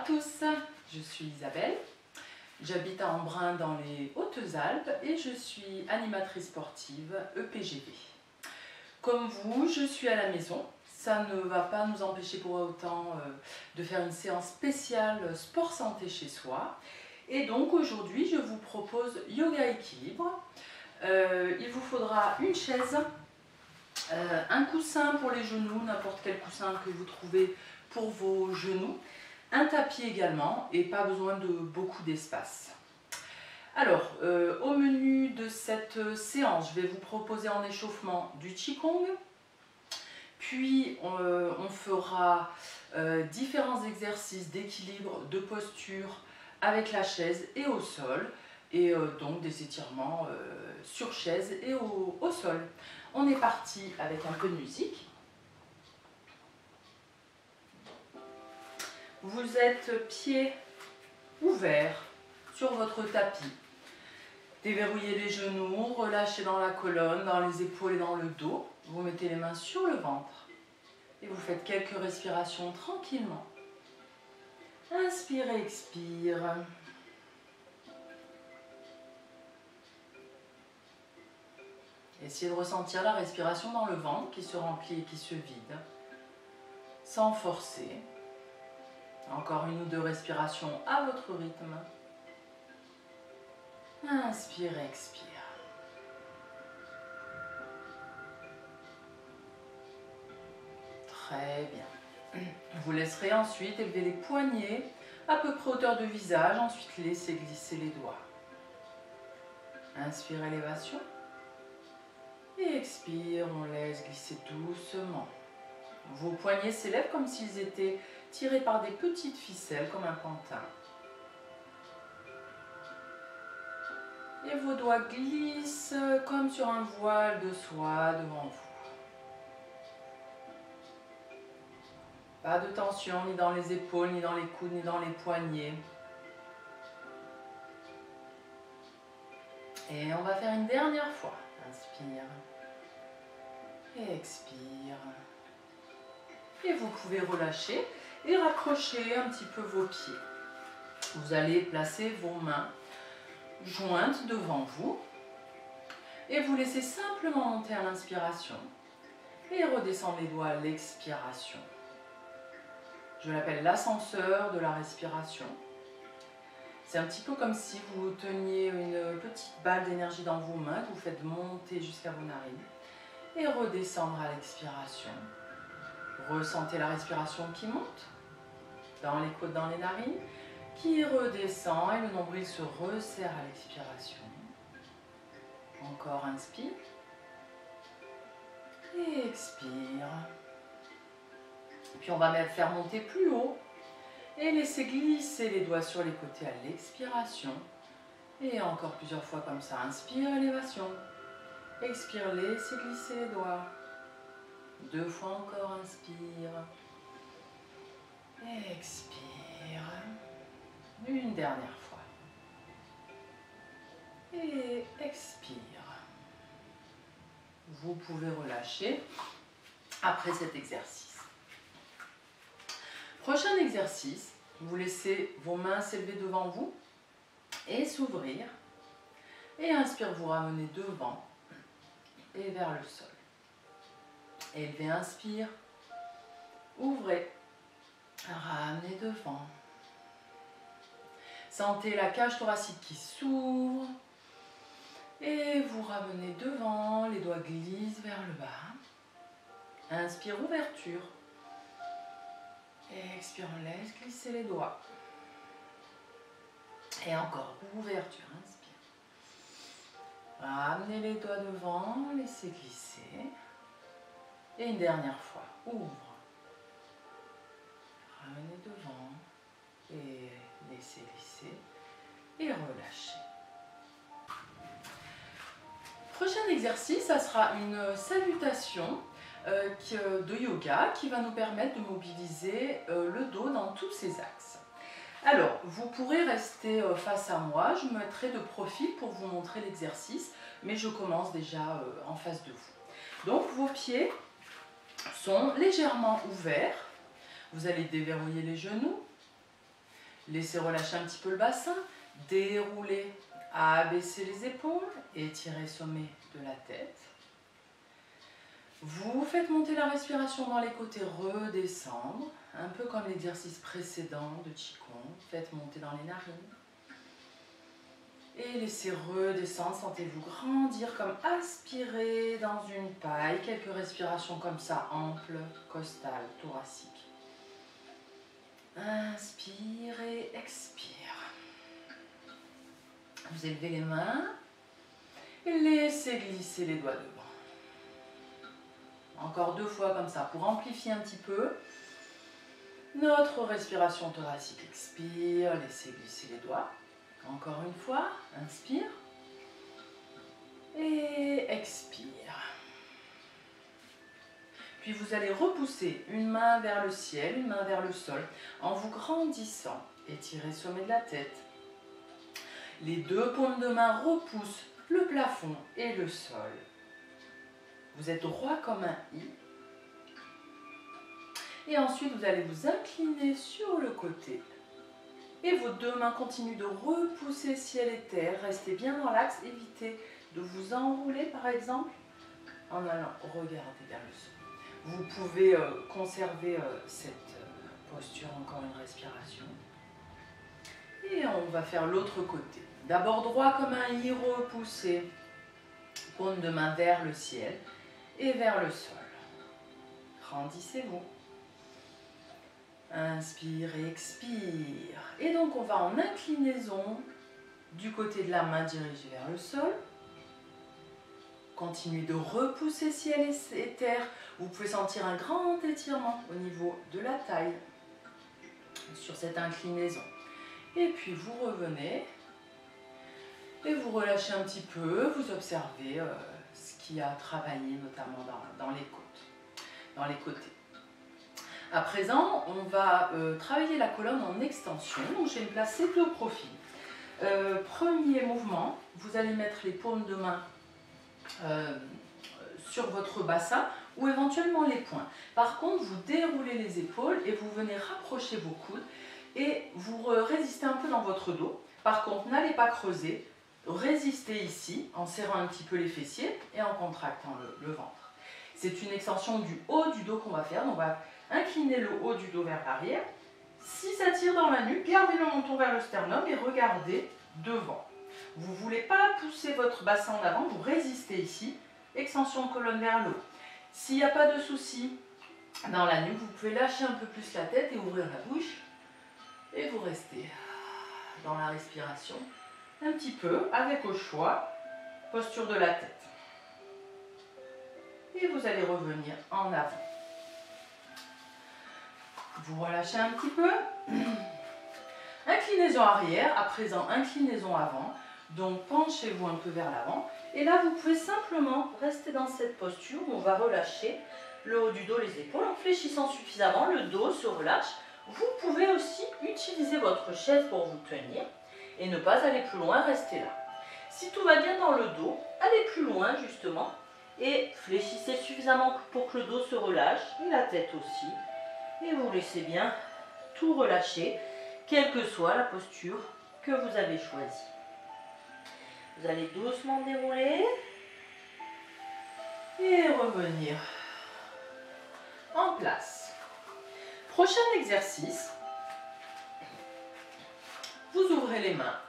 tous, je suis Isabelle, j'habite à Embrun dans les Hautes-Alpes et je suis animatrice sportive EPGV. Comme vous, je suis à la maison, ça ne va pas nous empêcher pour autant de faire une séance spéciale sport santé chez soi. Et donc aujourd'hui je vous propose yoga équilibre. Il vous faudra une chaise, un coussin pour les genoux, n'importe quel coussin que vous trouvez pour vos genoux, un tapis également et pas besoin de beaucoup d'espace. Alors, au menu de cette séance, je vais vous proposer en échauffement du Qigong, puis on fera différents exercices d'équilibre, de posture avec la chaise et au sol, et donc des étirements sur chaise et au sol. On est parti avec un peu de musique. Vous êtes pieds ouverts sur votre tapis. Déverrouillez les genoux, relâchez dans la colonne, dans les épaules et dans le dos. Vous mettez les mains sur le ventre et vous faites quelques respirations tranquillement. Inspire, expire. Essayez de ressentir la respiration dans le ventre qui se remplit et qui se vide, sans forcer. Encore une ou deux respirations à votre rythme. Inspire, expire. Très bien. Vous laisserez ensuite élever les poignets à peu près hauteur de visage. Ensuite, laissez glisser les doigts. Inspire, élévation. Et expire, on laisse glisser doucement. Vos poignets s'élèvent comme s'ils étaient tirés par des petites ficelles, comme un pantin. Et vos doigts glissent comme sur un voile de soie devant vous. Pas de tension ni dans les épaules, ni dans les coudes, ni dans les poignets. Et on va faire une dernière fois. Inspire. Et expire. Et vous pouvez relâcher et raccrocher un petit peu vos pieds. Vous allez placer vos mains jointes devant vous et vous laissez simplement monter à l'inspiration et redescendre les doigts à l'expiration. Je l'appelle l'ascenseur de la respiration. C'est un petit peu comme si vous teniez une petite balle d'énergie dans vos mains que vous faites monter jusqu'à vos narines et redescendre à l'expiration. Ressentez la respiration qui monte dans les côtes, dans les narines, qui redescend et le nombril se resserre à l'expiration. Encore inspire et expire. Puis on va même faire monter plus haut et laisser glisser les doigts sur les côtés à l'expiration. Et encore plusieurs fois comme ça. Inspire, élévation. Expire, laissez glisser les doigts. Deux fois encore, inspire. Expire. Une dernière fois. Et expire. Vous pouvez relâcher après cet exercice. Prochain exercice, vous laissez vos mains s'élever devant vous et s'ouvrir. Et inspire, vous ramenez devant et vers le sol. Élevez, inspire. Ouvrez. Ramenez devant. Sentez la cage thoracique qui s'ouvre. Et vous ramenez devant. Les doigts glissent vers le bas. Inspire, ouverture. Et expire, on laisse glisser les doigts. Et encore, ouverture, inspire. Ramenez les doigts devant, laissez glisser. Et une dernière fois, ouvre. Ramenez devant et laissez glisser et relâchez. Prochain exercice, ça sera une salutation de yoga qui va nous permettre de mobiliser le dos dans tous ses axes. Alors, vous pourrez rester face à moi, je me mettrai de profil pour vous montrer l'exercice, mais je commence déjà en face de vous. Donc, vos pieds sont légèrement ouverts. Vous allez déverrouiller les genoux, Laissez relâcher un petit peu le bassin, déroulez, abaissez les épaules, étirez le sommet de la tête. Vous faites monter la respiration dans les côtés, redescendre, un peu comme l'exercice précédent de Qigong. Faites monter dans les narines. Et laissez redescendre, sentez-vous grandir comme aspirer dans une paille. Quelques respirations comme ça, amples, costales, thoraciques. Inspire et expire. Vous élevez les mains et laissez glisser les doigts devant. Encore 2 fois comme ça pour amplifier un petit peu notre respiration thoracique. Expire, laissez glisser les doigts. Encore une fois, inspire et expire. Puis vous allez repousser une main vers le ciel, une main vers le sol, en vous grandissant. Étirez le sommet de la tête. Les 2 paumes de main repoussent le plafond et le sol. Vous êtes droit comme un I. Et ensuite, vous allez vous incliner sur le côté. Et vos 2 mains continuent de repousser ciel et terre. Restez bien dans l'axe. Évitez de vous enrouler, par exemple, en allant regarder vers le sol. Vous pouvez conserver cette posture, encore une respiration. Et on va faire l'autre côté. D'abord droit comme un I, repoussé. Paume de main vers le ciel et vers le sol. Grandissez-vous. Inspire et expire. Et donc on va en inclinaison du côté de la main dirigée vers le sol. Continuez de repousser ciel et terre. Vous pouvez sentir un grand étirement au niveau de la taille sur cette inclinaison. Et puis vous revenez et vous relâchez un petit peu. Vous observez ce qui a travaillé notamment dans les côtes, dans les côtés. À présent, on va travailler la colonne en extension. Donc, je vais me placer de profil. Premier mouvement, vous allez mettre les paumes de main sur votre bassin ou éventuellement les poings. Par contre, vous déroulez les épaules et vous venez rapprocher vos coudes et vous résistez un peu dans votre dos. Par contre, n'allez pas creuser. Résistez ici en serrant un petit peu les fessiers et en contractant le ventre. C'est une extension du haut du dos qu'on va faire. Donc, on va inclinez le haut du dos vers l'arrière. Si ça tire dans la nuque, gardez le menton vers le sternum et regardez devant. Vous ne voulez pas pousser votre bassin en avant, vous résistez ici. Extension de colonne vers le haut. S'il n'y a pas de souci dans la nuque, vous pouvez lâcher un peu plus la tête et ouvrir la bouche. Et vous restez dans la respiration un petit peu avec au choix posture de la tête. Et vous allez revenir en avant. Vous relâchez un petit peu. Inclinaison arrière, à présent inclinaison avant. Donc penchez-vous un peu vers l'avant. Et là, vous pouvez simplement rester dans cette posture où on va relâcher le haut du dos, les épaules. En fléchissant suffisamment, le dos se relâche. Vous pouvez aussi utiliser votre chaise pour vous tenir et ne pas aller plus loin, restez là. Si tout va bien dans le dos, allez plus loin justement et fléchissez suffisamment pour que le dos se relâche et la tête aussi. Et vous laissez bien tout relâcher, quelle que soit la posture que vous avez choisie. Vous allez doucement dérouler et revenir en place. Prochain exercice, vous ouvrez les mains.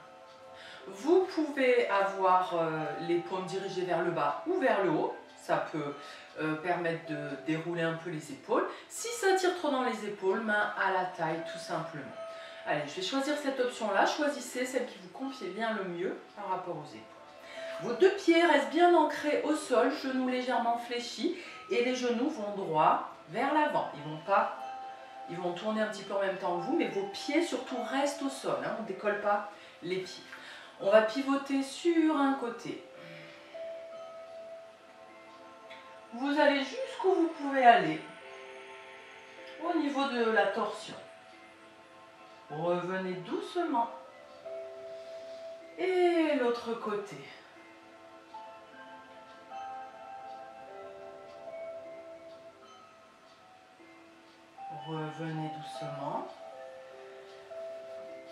Vous pouvez avoir les paumes dirigées vers le bas ou vers le haut. Ça peut permettre de dérouler un peu les épaules. Si ça tire trop dans les épaules, main à la taille tout simplement. Allez, je vais choisir cette option-là. Choisissez celle qui vous convient bien le mieux par rapport aux épaules. Vos 2 pieds restent bien ancrés au sol, genoux légèrement fléchis et les genoux vont droit vers l'avant. Ils vont tourner un petit peu en même temps que vous, mais vos pieds surtout restent au sol. Hein, on ne décolle pas les pieds. On va pivoter sur un côté. Vous allez jusqu'où vous pouvez aller au niveau de la torsion. Revenez doucement. Et l'autre côté. Revenez doucement.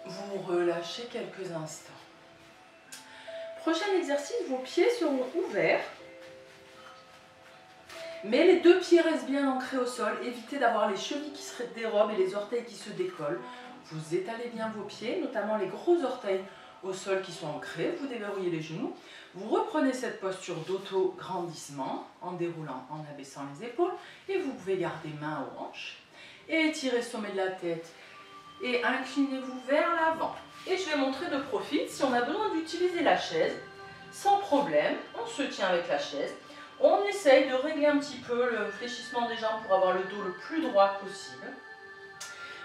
vous relâchez quelques instants. Prochain exercice, vos pieds seront ouverts. Mais les deux pieds restent bien ancrés au sol. Évitez d'avoir les chevilles qui se dérobent et les orteils qui se décollent. Vous étalez bien vos pieds, notamment les gros orteils au sol qui sont ancrés. Vous déverrouillez les genoux. Vous reprenez cette posture d'auto-grandissement en déroulant, en abaissant les épaules. Et vous pouvez garder main aux hanches. Et étirez le sommet de la tête. Et inclinez-vous vers l'avant. Et je vais montrer de profil si on a besoin d'utiliser la chaise. Sans problème, on se tient avec la chaise. On essaye de régler un petit peu le fléchissement des jambes pour avoir le dos le plus droit possible.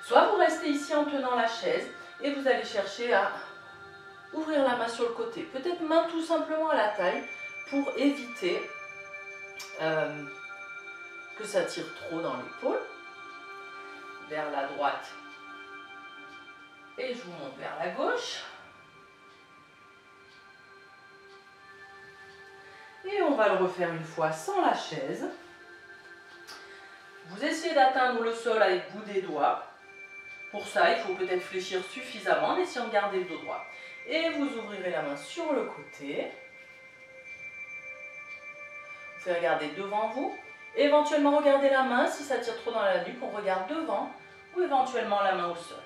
Soit vous restez ici en tenant la chaise et vous allez chercher à ouvrir la main sur le côté. Peut-être main tout simplement à la taille pour éviter que ça tire trop dans l'épaule. Vers la droite. Et je vous monte vers la gauche. Et on va le refaire une fois sans la chaise. Vous essayez d'atteindre le sol avec le bout des doigts. Pour ça, il faut peut-être fléchir suffisamment en essayant de garder le dos droit. Et vous ouvrirez la main sur le côté. Vous faites regarder devant vous. Éventuellement, regardez la main. Si ça tire trop dans la nuque, on regarde devant ou éventuellement la main au sol.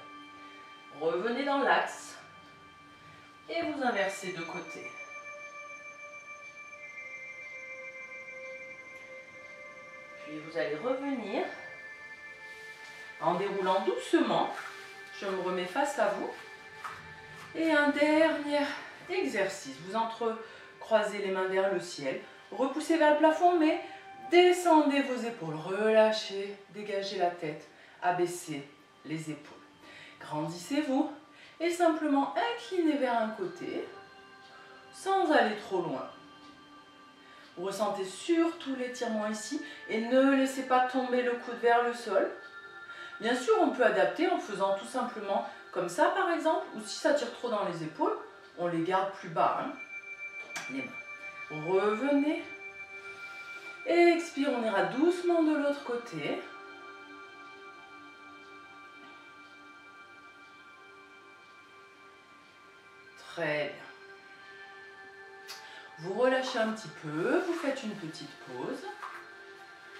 Revenez dans l'axe et vous inversez de côté. Puis vous allez revenir en déroulant doucement. Je me remets face à vous. Et un dernier exercice. Vous entrecroisez les mains vers le ciel. Repoussez vers le plafond, mais descendez vos épaules. Relâchez, dégagez la tête. Abaissez les épaules. Grandissez-vous et simplement inclinez vers un côté sans aller trop loin. Vous ressentez surtout l'étirement ici et ne laissez pas tomber le coude vers le sol. Bien sûr, on peut adapter en faisant tout simplement comme ça par exemple, ou si ça tire trop dans les épaules, on les garde plus bas. Les mains. Revenez. Expire, on ira doucement de l'autre côté. Très bien. Vous relâchez un petit peu, vous faites une petite pause.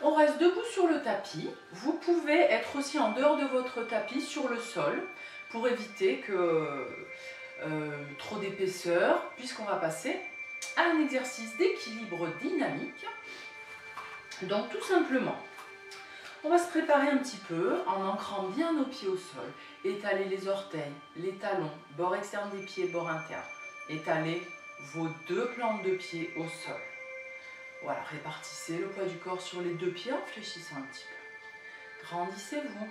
On reste debout sur le tapis. Vous pouvez être aussi en dehors de votre tapis sur le sol pour éviter que trop d'épaisseur, puisqu'on va passer à un exercice d'équilibre dynamique. Donc tout simplement, on va se préparer un petit peu en ancrant bien nos pieds au sol. Étalez les orteils, les talons, bord externe des pieds, bord interne. Étalez vos deux plantes de pied au sol. Voilà, répartissez le poids du corps sur les deux pieds en fléchissant un petit peu. Grandissez-vous.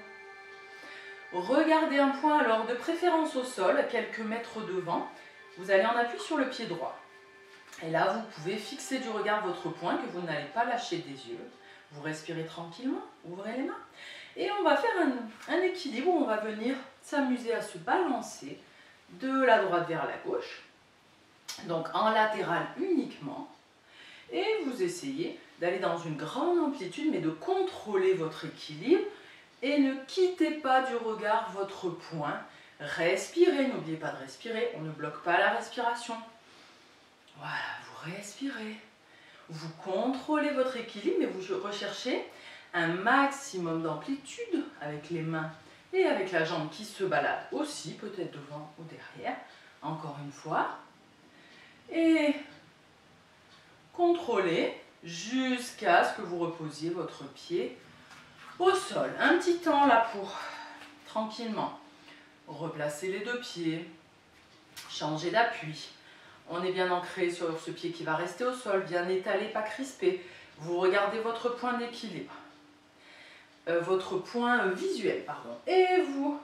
Regardez un point alors de préférence au sol, quelques mètres devant. Vous allez en appui sur le pied droit. Et là, vous pouvez fixer du regard votre point que vous n'allez pas lâcher des yeux. Vous respirez tranquillement, ouvrez les mains. Et on va faire un équilibre où on va venir s'amuser à se balancer de la droite vers la gauche. Donc en latéral uniquement. Et vous essayez d'aller dans une grande amplitude, mais de contrôler votre équilibre. Et ne quittez pas du regard votre poing. Respirez, n'oubliez pas de respirer, on ne bloque pas la respiration. Voilà, vous respirez. Vous contrôlez votre équilibre, mais vous recherchez un maximum d'amplitude avec les mains et avec la jambe qui se balade aussi, peut-être devant ou derrière. Encore une fois. Et contrôlez jusqu'à ce que vous reposiez votre pied au sol. Un petit temps là pour tranquillement replacer les deux pieds, changer d'appui. On est bien ancré sur ce pied qui va rester au sol, bien étalé, pas crispé. Vous regardez votre point d'équilibre, votre point visuel, pardon, et vous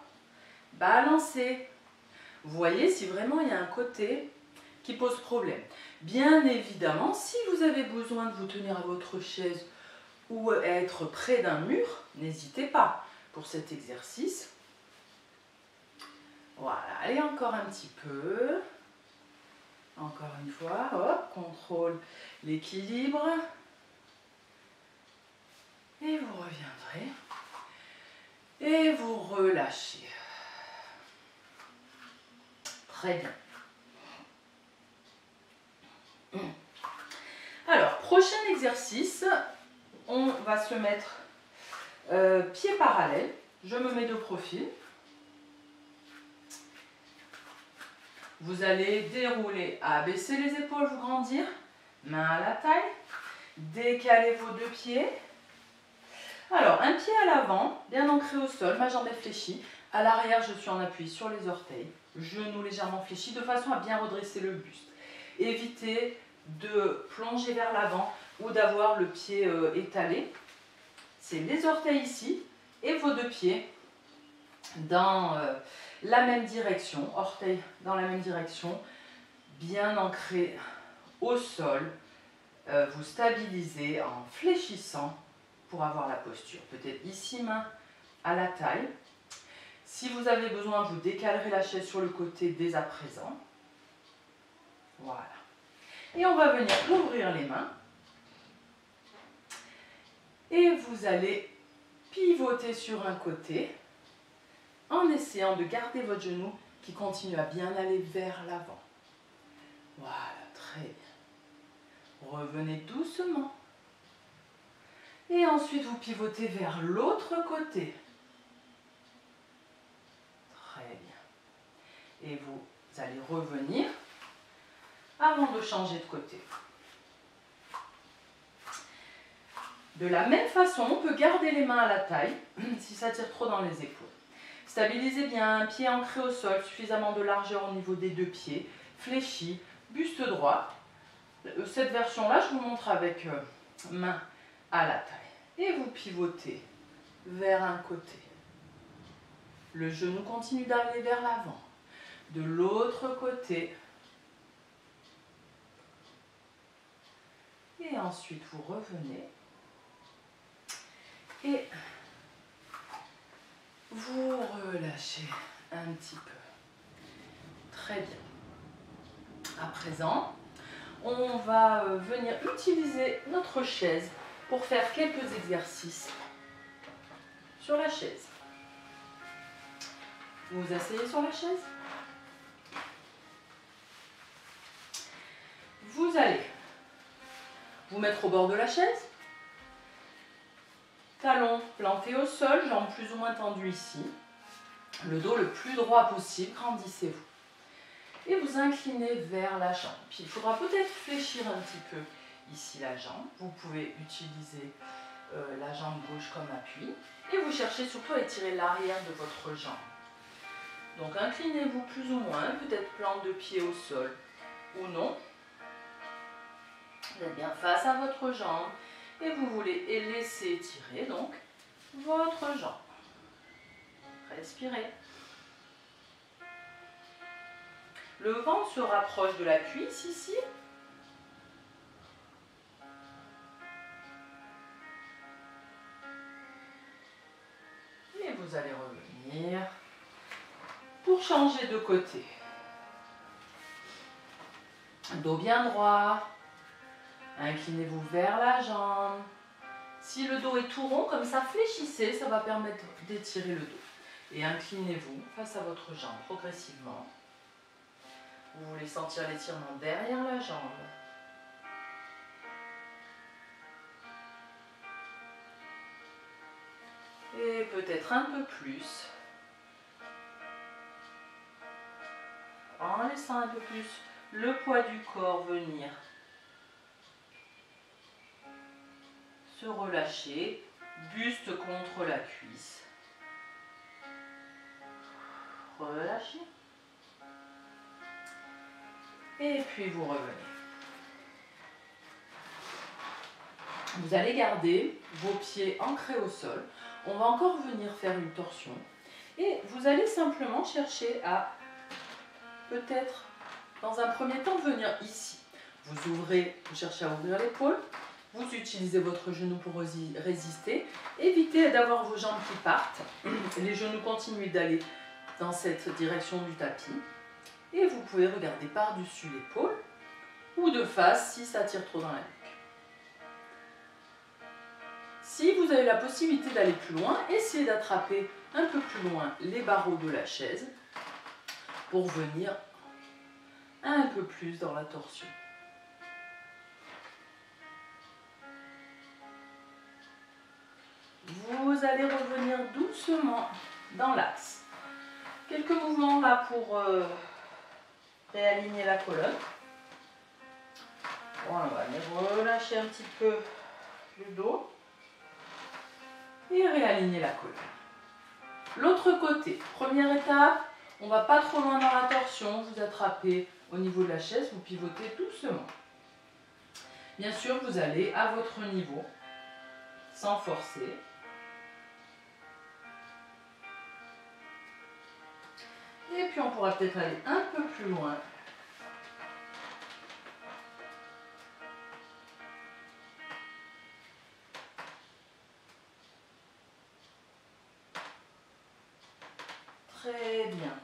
balancez. Vous voyez si vraiment il y a un côté qui pose problème. Bien évidemment, si vous avez besoin de vous tenir à votre chaise ou être près d'un mur, n'hésitez pas pour cet exercice. Voilà, allez encore un petit peu. Encore une fois, hop, contrôle l'équilibre. Et vous reviendrez. Et vous relâchez. Très bien. Alors, prochain exercice, on va se mettre pieds parallèles. Je me mets de profil. Vous allez dérouler, abaisser les épaules, vous grandir, main à la taille, décalez vos deux pieds. Alors, un pied à l'avant, bien ancré au sol, ma jambe est fléchie. À l'arrière, je suis en appui sur les orteils, genoux légèrement fléchis, de façon à bien redresser le buste. Évitez de plonger vers l'avant ou d'avoir le pied étalé. C'est les orteils ici et vos deux pieds dans la même direction, orteils dans la même direction, bien ancrés au sol. Vous stabilisez en fléchissant pour avoir la posture. Peut-être ici, main à la taille. Si vous avez besoin, vous décalerez la chaise sur le côté dès à présent. Voilà. Et on va venir ouvrir les mains. Et vous allez pivoter sur un côté en essayant de garder votre genou qui continue à bien aller vers l'avant. Voilà, très bien. Revenez doucement. Et ensuite, vous pivotez vers l'autre côté. Très bien. Et vous allez revenir avant de changer de côté. De la même façon, on peut garder les mains à la taille si ça tire trop dans les épaules. Stabilisez bien, un pied ancré au sol, suffisamment de largeur au niveau des deux pieds, fléchi, buste droit. Cette version-là, je vous montre avec main à la taille. Et vous pivotez vers un côté. Le genou continue d'aller vers l'avant. De l'autre côté. Et ensuite, vous revenez. Et vous relâchez un petit peu. Très bien. À présent, on va venir utiliser notre chaise pour faire quelques exercices sur la chaise. Vous vous asseyez sur la chaise. Vous allez vous mettre au bord de la chaise. Talons plantés au sol, jambes plus ou moins tendues ici. Le dos le plus droit possible, grandissez-vous. Et vous inclinez vers la jambe. Puis il faudra peut-être fléchir un petit peu ici la jambe. Vous pouvez utiliser la jambe gauche comme appui. Et vous cherchez surtout à étirer l'arrière de votre jambe. Donc inclinez-vous plus ou moins, peut-être plante de pied au sol ou non. Vous êtes bien face à votre jambe. Et vous voulez laisser étirer donc votre jambe. Respirez. Le ventre se rapproche de la cuisse ici. Et vous allez revenir pour changer de côté. Dos bien droit. Inclinez-vous vers la jambe. Si le dos est tout rond, comme ça, fléchissez, ça va permettre d'étirer le dos. Et inclinez-vous face à votre jambe progressivement. Vous voulez sentir l'étirement derrière la jambe. Et peut-être un peu plus. En laissant un peu plus le poids du corps venir se relâcher, buste contre la cuisse. Relâchez. Et puis vous revenez. Vous allez garder vos pieds ancrés au sol. On va encore venir faire une torsion. Et vous allez simplement chercher à, peut-être, dans un premier temps, venir ici. Vous ouvrez, vous cherchez à ouvrir l'épaule. Vous utilisez votre genou pour résister. Évitez d'avoir vos jambes qui partent. Les genoux continuent d'aller dans cette direction du tapis. Et vous pouvez regarder par-dessus l'épaule ou de face si ça tire trop dans la nuque. Si vous avez la possibilité d'aller plus loin, essayez d'attraper un peu plus loin les barreaux de la chaise pour venir un peu plus dans la torsion. Vous allez revenir doucement dans l'axe. Quelques mouvements là pour réaligner la colonne. Voilà, on va venir relâcher un petit peu le dos et réaligner la colonne. L'autre côté, première étape, on ne va pas trop loin dans la torsion, vous attrapez au niveau de la chaise, vous pivotez doucement. Bien sûr, vous allez à votre niveau, sans forcer. Et puis on pourra peut-être aller un peu plus loin. Très bien.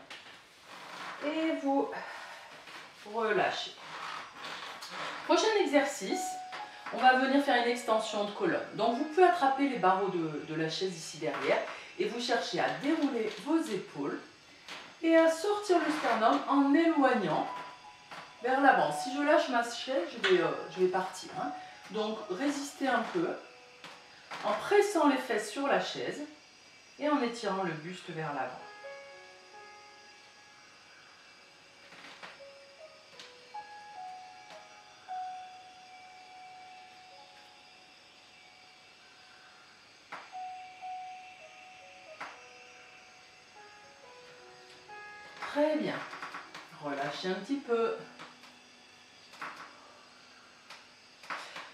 Et vous relâchez. Prochain exercice, on va venir faire une extension de colonne. Donc vous pouvez attraper les barreaux de la chaise ici derrière et vous cherchez à dérouler vos épaules et à sortir le sternum en éloignant vers l'avant. Si je lâche ma chaise, je vais partir. Hein. Donc résistez un peu en pressant les fesses sur la chaise et en étirant le buste vers l'avant. Très bien. Relâchez un petit peu.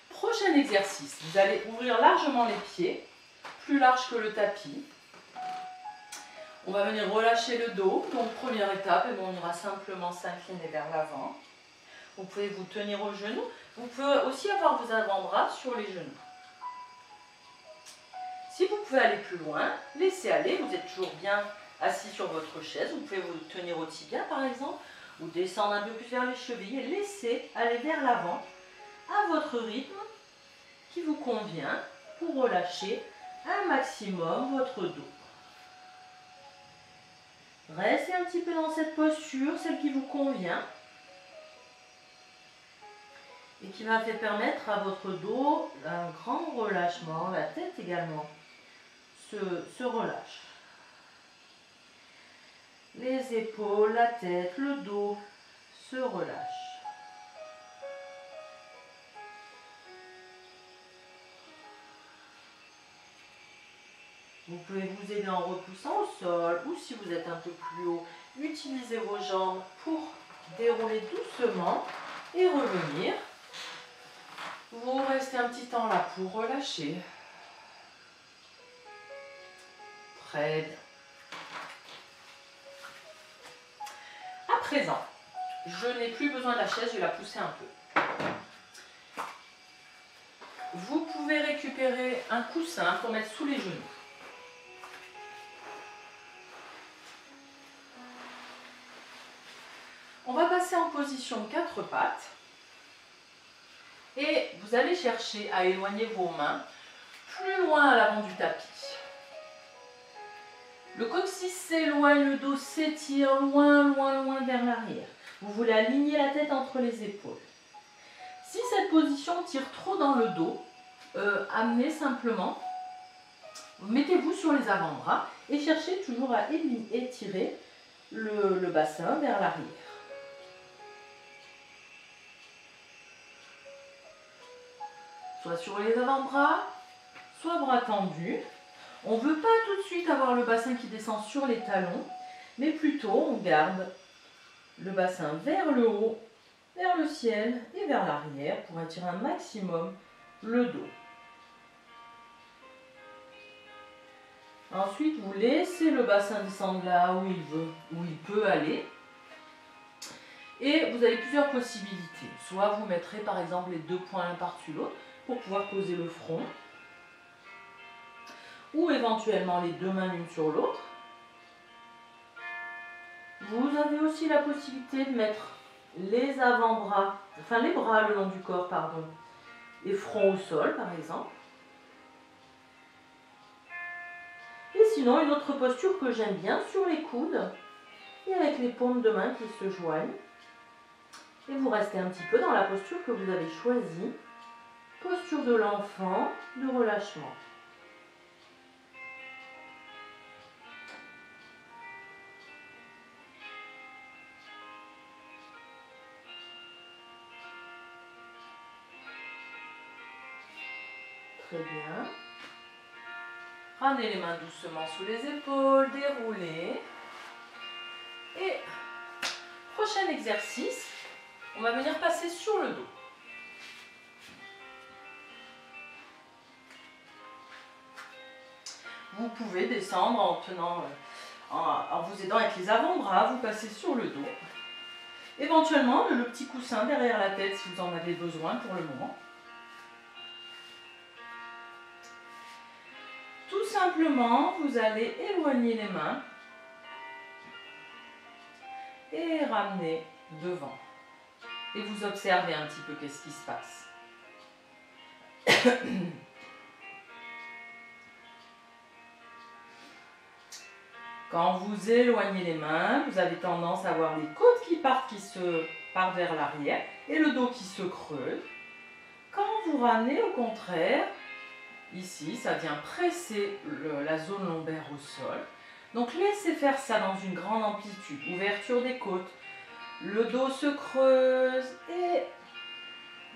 Prochain exercice, vous allez ouvrir largement les pieds, plus large que le tapis. On va venir relâcher le dos. Donc première étape, et on ira simplement s'incliner vers l'avant. Vous pouvez vous tenir aux genoux. Vous pouvez aussi avoir vos avant-bras sur les genoux. Si vous pouvez aller plus loin, laissez aller. Vous êtes toujours bien assis sur votre chaise. Vous pouvez vous tenir au tibia par exemple, ou descendre un peu plus vers les chevilles et laisser aller vers l'avant à votre rythme qui vous convient pour relâcher un maximum votre dos. Restez un petit peu dans cette posture, celle qui vous convient et qui va permettre à votre dos un grand relâchement, la tête également se relâche. Les épaules, la tête, le dos se relâchent. Vous pouvez vous aider en repoussant au sol ou si vous êtes un peu plus haut, utilisez vos jambes pour dérouler doucement et revenir. Vous restez un petit temps là pour relâcher. Très bien. À présent, je n'ai plus besoin de la chaise, je vais la pousser un peu. Vous pouvez récupérer un coussin pour mettre sous les genoux. On va passer en position 4 pattes et vous allez chercher à éloigner vos mains plus loin à l'avant du tapis. Le coccyx s'éloigne, le dos s'étire loin, loin, loin vers l'arrière. Vous voulez aligner la tête entre les épaules. Si cette position tire trop dans le dos, amenez simplement, mettez-vous sur les avant-bras et cherchez toujours à étirer le bassin vers l'arrière. Soit sur les avant-bras, soit bras tendus. On ne veut pas tout de suite avoir le bassin qui descend sur les talons, mais plutôt on garde le bassin vers le haut, vers le ciel et vers l'arrière pour attirer un maximum le dos. Ensuite, vous laissez le bassin descendre là où il peut aller. Et vous avez plusieurs possibilités. Soit vous mettrez par exemple les deux poings l'un par-dessus l'autre pour pouvoir poser le front. Ou éventuellement les deux mains l'une sur l'autre. Vous avez aussi la possibilité de mettre les avant-bras, enfin les bras le long du corps, pardon, et front au sol par exemple. Et sinon, une autre posture que j'aime bien, sur les coudes et avec les paumes de main qui se joignent. Et vous restez un petit peu dans la posture que vous avez choisie, posture de l'enfant, de relâchement. Très bien. Ramenez les mains doucement sous les épaules, déroulez. Et prochain exercice, on va venir passer sur le dos. Vous pouvez descendre en vous aidant avec les avant-bras, vous passez sur le dos. Éventuellement, le petit coussin derrière la tête si vous en avez besoin pour le moment. Tout simplement, vous allez éloigner les mains et ramener devant. Et vous observez un petit peu qu'est-ce qui se passe. Quand vous éloignez les mains, vous avez tendance à avoir les côtes qui partent vers l'arrière et le dos qui se creuse. Quand vous ramenez, au contraire, ici, ça vient presser la zone lombaire au sol. Donc laissez faire ça dans une grande amplitude. Ouverture des côtes, le dos se creuse et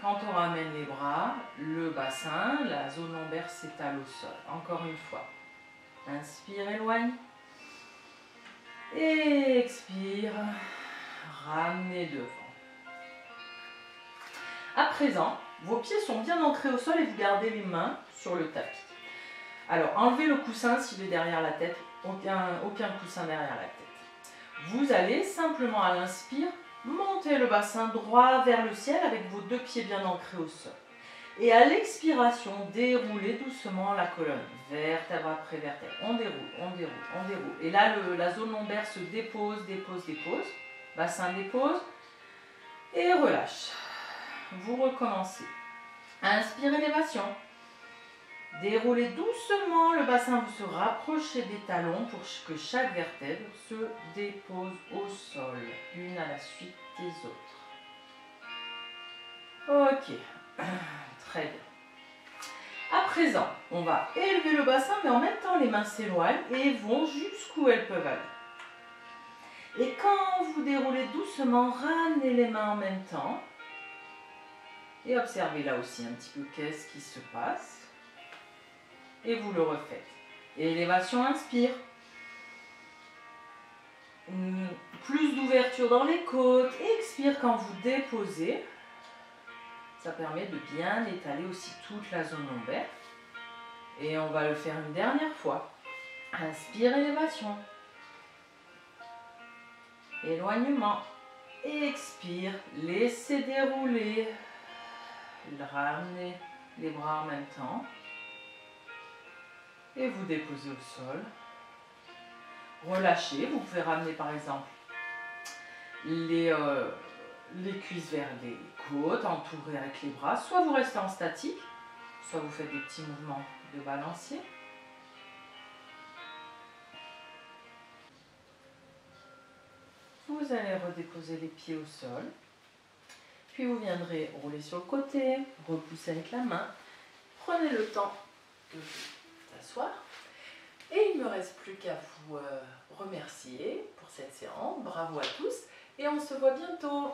quand on ramène les bras, le bassin, la zone lombaire s'étale au sol. Encore une fois. Inspire, éloigne. Et expire, ramenez devant. À présent, vos pieds sont bien ancrés au sol et vous gardez les mains sur le tapis. Alors, enlevez le coussin s'il est derrière la tête, aucun coussin derrière la tête. Vous allez simplement à l'inspire, monter le bassin droit vers le ciel avec vos deux pieds bien ancrés au sol. Et à l'expiration, déroulez doucement la colonne, vertèbre après vertèbre. On déroule, on déroule, on déroule. Et là, la zone lombaire se dépose, dépose, dépose. Bassin dépose et relâche. Vous recommencez. Inspire, élévation. Déroulez doucement le bassin, vous se rapprochez des talons pour que chaque vertèbre se dépose au sol, une à la suite des autres. Ok. Très bien. À présent, on va élever le bassin, mais en même temps, les mains s'éloignent et vont jusqu'où elles peuvent aller. Et quand vous déroulez doucement, ramenez les mains en même temps. Et observez là aussi un petit peu qu'est-ce qui se passe. Et vous le refaites. Élévation, inspire. Plus d'ouverture dans les côtes. Expire quand vous déposez. Ça permet de bien étaler aussi toute la zone lombaire. Et on va le faire une dernière fois. Inspire, élévation. Éloignement. Expire, laissez dérouler. Ramenez les bras en même temps. Et vous déposez au sol. Relâchez. Vous pouvez ramener par exemple les cuisses vers les côtes, entourées avec les bras. Soit vous restez en statique, soit vous faites des petits mouvements de balancier. Vous allez redéposer les pieds au sol. Puis vous viendrez rouler sur le côté, repousser avec la main. Prenez le temps de vous asseoir. Et il ne me reste plus qu'à vous remercier pour cette séance. Bravo à tous et on se voit bientôt.